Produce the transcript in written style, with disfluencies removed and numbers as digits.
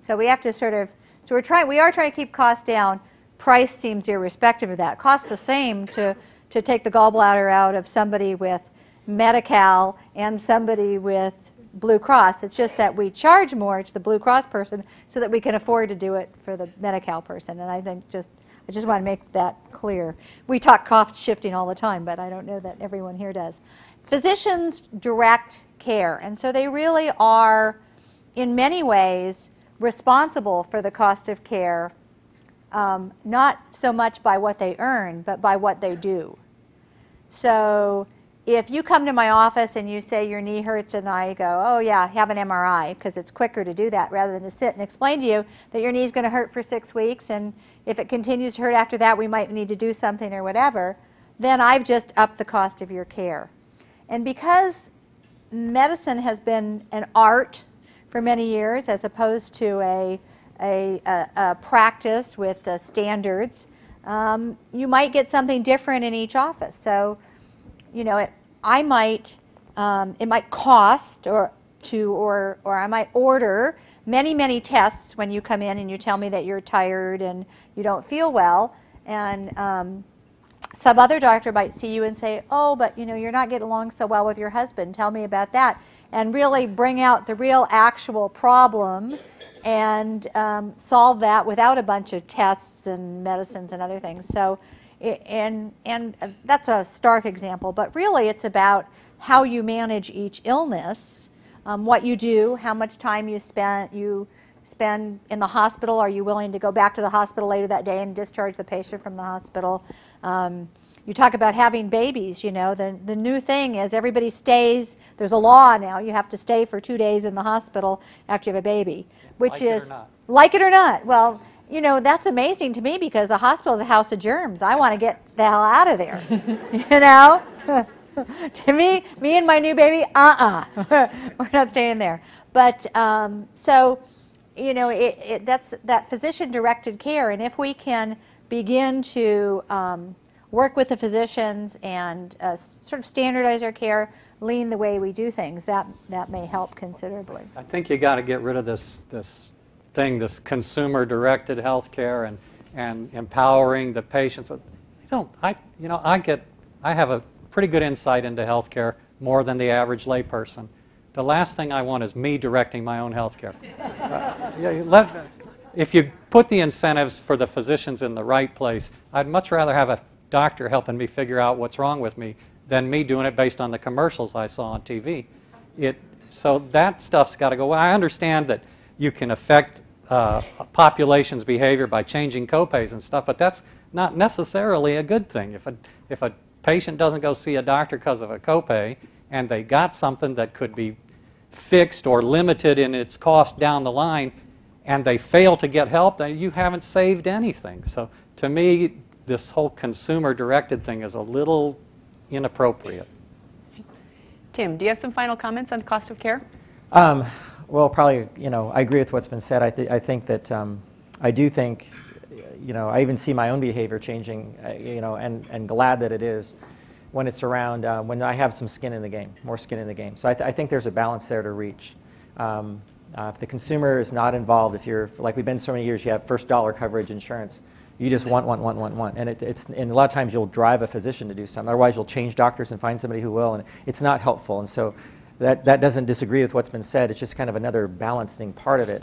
So we have to sort of, so we are trying to keep costs down. Price seems irrespective of that. It costs the same to take the gallbladder out of somebody with Medi-Cal and somebody with Blue Cross. It's just that we charge more to the Blue Cross person so that we can afford to do it for the Medi-Cal person. And I think I just want to make that clear. We talk cost shifting all the time, but I don't know that everyone here does. Physicians direct care, and so they really are, in many ways, responsible for the cost of care, not so much by what they earn, but by what they do. So if you come to my office and you say your knee hurts and I go, oh yeah, have an MRI, because it's quicker to do that rather than to sit and explain to you that your knee's going to hurt for 6 weeks, and if it continues to hurt after that, we might need to do something or whatever, then I've just upped the cost of your care. And because medicine has been an art for many years as opposed to a practice with standards, you might get something different in each office. So, you know, it might cost or I might order many tests when you come in and you tell me that you're tired and you don't feel well, and some other doctor might see you and say, oh, but you know, you're not getting along so well with your husband, tell me about that, and really bring out the real actual problem and solve that without a bunch of tests and medicines and other things. So, and that's a stark example, but really it's about how you manage each illness, what you do, how much time you spend in the hospital. Are you willing to go back to the hospital later that day and discharge the patient from the hospital? You talk about having babies, you know, the new thing is everybody stays, there's a law now, you have to stay for 2 days in the hospital after you have a baby, which is, like it or not. Well, you know, that's amazing to me because a hospital is a house of germs. I want to get the hell out of there, you know? To me and my new baby, we're not staying there. But so, you know, that's that physician-directed care, and if we can begin to work with the physicians and sort of standardize our care, lean the way we do things, that may help considerably. I think you got to get rid of this consumer-directed healthcare and empowering the patients. I have a pretty good insight into healthcare, more than the average layperson. The last thing I want is me directing my own healthcare. If you put the incentives for the physicians in the right place, I'd much rather have a doctor helping me figure out what's wrong with me than me doing it based on the commercials I saw on TV. So that stuff's got to go. I understand that you can affect population's behavior by changing copays and stuff, but that's not necessarily a good thing. If a patient doesn't go see a doctor because of a copay and they got something that could be fixed or limited in its cost down the line and they fail to get help, then you haven't saved anything. So to me, this whole consumer-directed thing is a little inappropriate. Tim, do you have some final comments on cost of care? Well, probably, you know, I agree with what's been said. I think that, I do think, you know, I even see my own behavior changing, you know, and glad that it is when it's around, when I have some skin in the game, more skin in the game. So I think there's a balance there to reach. If the consumer is not involved, if you're, like we've been so many years, you have first dollar coverage insurance, you just want. And a lot of times you'll drive a physician to do something. Otherwise you'll change doctors and find somebody who will, and it's not helpful. And so that doesn't disagree with what's been said. It's just kind of another balancing part of it.